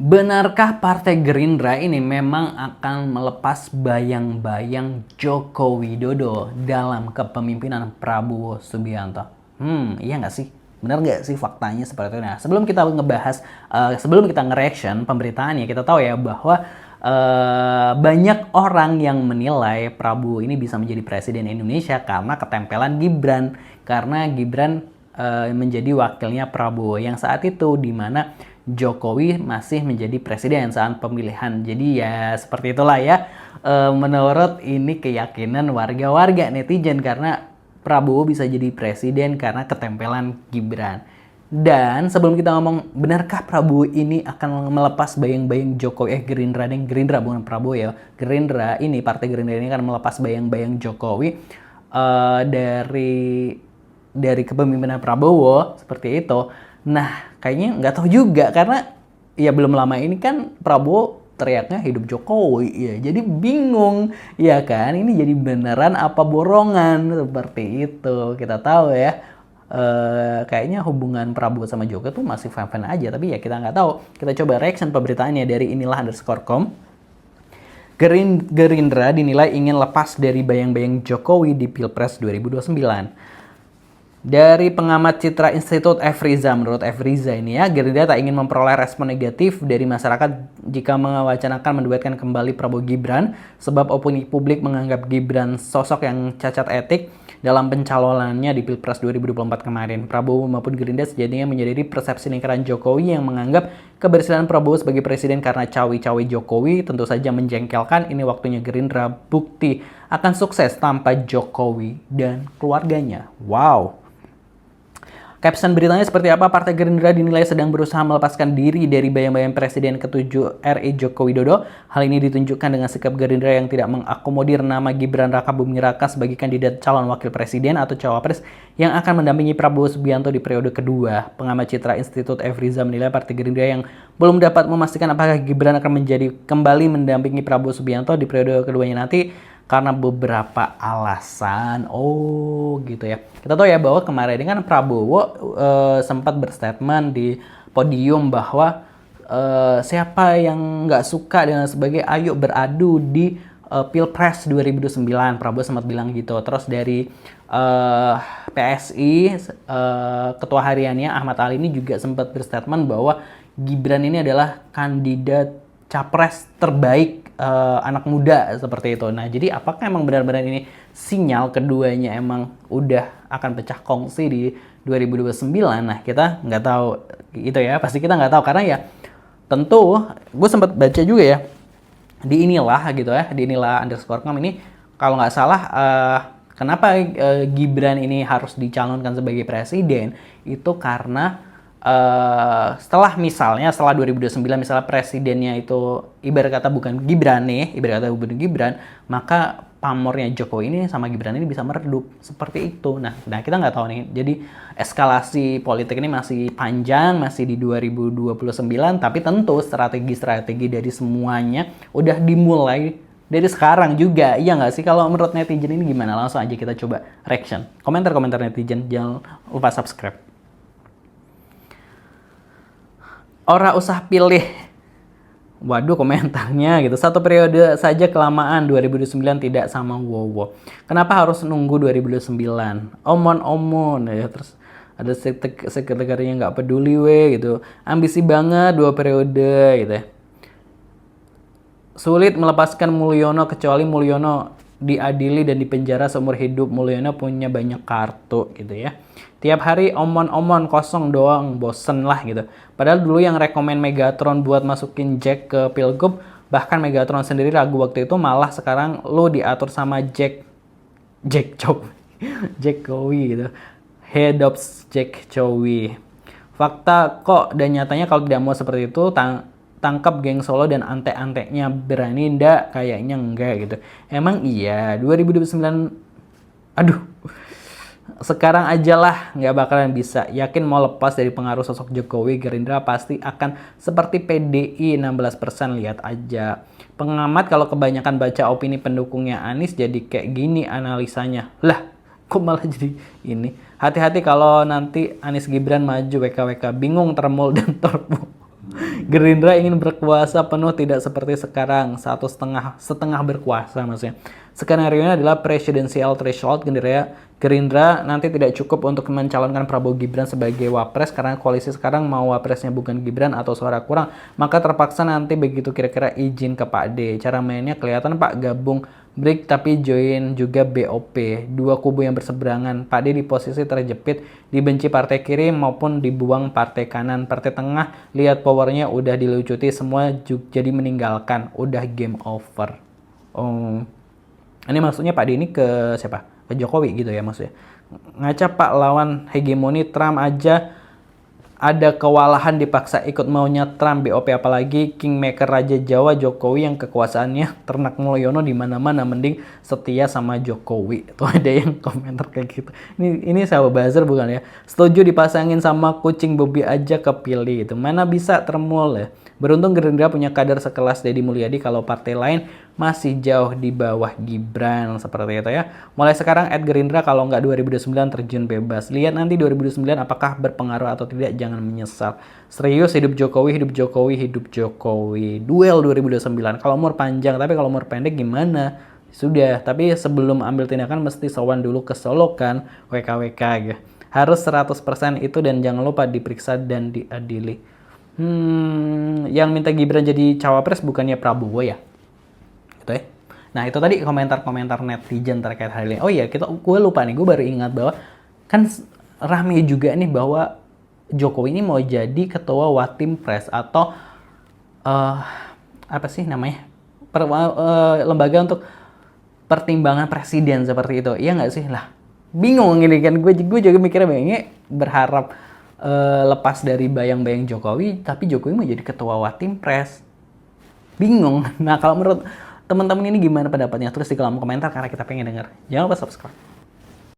Benarkah Partai Gerindra ini memang akan melepas bayang-bayang Joko Widodo dalam kepemimpinan Prabowo Subianto? Iya nggak sih? Benar nggak sih faktanya seperti itu? Nah, sebelum kita ngebahas, sebelum kita nge-reaction pemberitaannya, kita tahu ya bahwa banyak orang yang menilai Prabowo ini bisa menjadi presiden Indonesia karena ketempelan Gibran. Karena Gibran menjadi wakilnya Prabowo yang saat itu di mana Jokowi masih menjadi presiden saat pemilihan. Jadi ya seperti itulah ya. Menurut ini keyakinan warga-warga netizen karena Prabowo bisa jadi presiden karena ketempelan Gibran. Dan sebelum kita ngomong benarkah Prabowo ini akan melepas bayang-bayang Jokowi, Gerindra bukan Prabowo ya. Gerindra ini, Partai Gerindra ini akan melepas bayang-bayang Jokowi dari kepemimpinan Prabowo seperti itu. Nah, kayaknya nggak tahu juga karena ya belum lama ini kan Prabowo teriaknya hidup Jokowi ya. Jadi bingung ya kan, ini jadi beneran apa borongan seperti itu. Kita tahu ya. Kayaknya hubungan Prabowo sama Jokowi tuh masih fan-fan aja, tapi ya kita nggak tahu. Kita coba reaction pemberitaannya dari inilah_com. Gerindra dinilai ingin lepas dari bayang-bayang Jokowi di Pilpres 2029. Dari pengamat Citra Institut Efriza, menurut Efriza ini ya, Gerindra tak ingin memperoleh respon negatif dari masyarakat jika mewacanakan menduetkan kembali Prabowo Gibran, sebab opini publik menganggap Gibran sosok yang cacat etik dalam pencalonannya di Pilpres 2024 kemarin. Prabowo maupun Gerindra sejatinya menyadari persepsi lingkaran Jokowi yang menganggap keberhasilan Prabowo sebagai presiden karena cawe-cawe Jokowi tentu saja menjengkelkan. Ini waktunya Gerindra bukti akan sukses tanpa Jokowi dan keluarganya. Wow. Caption beritanya seperti apa? Partai Gerindra dinilai sedang berusaha melepaskan diri dari bayang-bayang Presiden ke-7 RI Joko Widodo. Hal ini ditunjukkan dengan sikap Gerindra yang tidak mengakomodir nama Gibran Rakabuming Raka sebagai kandidat calon wakil presiden atau cawapres yang akan mendampingi Prabowo Subianto di periode kedua. Pengamat Citra Institut Efriza menilai Partai Gerindra yang belum dapat memastikan apakah Gibran akan kembali mendampingi Prabowo Subianto di periode keduanya nanti karena beberapa alasan. Oh gitu ya. Kita tahu ya bahwa kemarin ini kan Prabowo sempat berstatement di podium bahwa siapa yang nggak suka dan sebagainya ayo beradu di Pilpres 2029. Prabowo sempat bilang gitu. Terus dari PSI Ketua Hariannya Ahmad Ali ini juga sempat berstatement bahwa Gibran ini adalah kandidat capres terbaik anak muda seperti itu. Nah, jadi apakah emang benar-benar ini sinyal keduanya emang udah akan pecah kongsi di 2029? Nah, kita nggak tahu itu ya. Pasti kita nggak tahu karena ya tentu gue sempat baca juga ya di inilah gitu ya, di inilah_com ini kalau nggak salah kenapa Gibran ini harus dicalonkan sebagai presiden itu karena setelah 2029 misalnya presidennya itu ibarat kata bukan Gibran nih, maka pamornya Jokowi ini sama Gibran ini bisa meredup seperti itu. Nah kita nggak tahu nih. Jadi eskalasi politik ini masih panjang, masih di 2029, tapi tentu strategi dari semuanya udah dimulai dari sekarang juga. Iya nggak sih? Kalau menurut netizen ini gimana? Langsung aja kita coba reaction. Komentar netizen, jangan lupa subscribe. Ora usah pilih. Waduh komentarnya gitu. Satu periode saja kelamaan, 2009 tidak sama Wowo. Kenapa harus nunggu 2009? Omon ya. Terus ada sekretarinya nggak peduli gitu. Ambisi banget 2 periode gitu ya. Sulit melepaskan Mulyono kecuali Mulyono diadili dan dipenjara seumur hidup. Mulyono punya banyak kartu gitu ya. Tiap hari omon kosong doang, bosen lah gitu. Padahal dulu yang rekomen Megatron buat masukin Jack ke Pilgub, bahkan Megatron sendiri ragu waktu itu, malah sekarang lo diatur sama Jack Jokowi gitu. Head of Jack Jokowi. Fakta kok dan nyatanya kalau tidak mau seperti itu, tangkap geng Solo dan antek-anteknya. Berani ndak? Kayaknya enggak gitu. Emang iya 2029 aduh sekarang aja lah nggak bakalan bisa. Yakin mau lepas dari pengaruh sosok Jokowi, Gerindra pasti akan seperti PDI 16%, lihat aja. Pengamat kalau kebanyakan baca opini pendukungnya Anies jadi kayak gini analisanya. Lah, kok malah jadi ini? Hati-hati kalau nanti Anies Gibran maju WKWK, bingung termul dan terpu. Gerindra ingin berkuasa penuh tidak seperti sekarang, setengah berkuasa maksudnya. Skenario-nya adalah presidensial threshold. Gerindra nanti tidak cukup untuk mencalonkan Prabowo Gibran sebagai wapres karena koalisi sekarang mau wapresnya bukan Gibran atau suara kurang, maka terpaksa nanti begitu kira-kira izin ke Pak D. Cara mainnya kelihatan Pak, gabung break tapi join juga BOP. Dua kubu yang berseberangan. Pak D di posisi terjepit, dibenci partai kiri maupun dibuang partai kanan. Partai tengah lihat powernya udah dilucuti semua jadi meninggalkan. Udah game over. Oh. Ini maksudnya Pak D ini ke siapa? Ke Jokowi gitu ya maksudnya. Ngaca Pak, lawan hegemoni Trump aja ada kewalahan dipaksa ikut maunya Trump. BOP apalagi kingmaker Raja Jawa Jokowi yang kekuasaannya ternak Mulyono di mana-mana, mending setia sama Jokowi. Tuh ada yang komentar kayak gitu. Ini sahabat buzzer bukan ya? Setuju dipasangin sama kucing Bobi aja kepilih itu. Mana bisa termul ya. Beruntung Gerindra punya kader sekelas Deddy Mulyadi, kalau partai lain masih jauh di bawah Gibran, seperti itu ya. Mulai sekarang Gerindra kalau nggak 2029 terjun bebas. Lihat nanti 2029 apakah berpengaruh atau tidak, jangan menyesal. Serius, hidup Jokowi, hidup Jokowi, hidup Jokowi. Duel 2029. Kalau umur panjang, tapi kalau umur pendek gimana? Sudah, tapi sebelum ambil tindakan mesti sowan dulu ke Solo kan, WKWK gitu. Harus 100% itu dan jangan lupa diperiksa dan diadili. Yang minta Gibran jadi cawapres bukannya Prabowo ya? Gitu ya. Nah itu tadi komentar-komentar netizen terkait hal ini. Oh iya, gue lupa nih, gue baru ingat bahwa kan rame juga nih bahwa Jokowi ini mau jadi ketua Watim Pres atau apa sih namanya, lembaga untuk pertimbangan presiden seperti itu. Iya nggak sih lah? Bingung ini kan, gue juga mikirnya bayangnya berharap lepas dari bayang-bayang Jokowi, tapi Jokowi mau jadi ketua Watim Pres. Bingung. Nah kalau menurut teman-teman ini gimana pendapatnya? Tulis di kolom komentar karena kita pengen denger. Jangan lupa subscribe.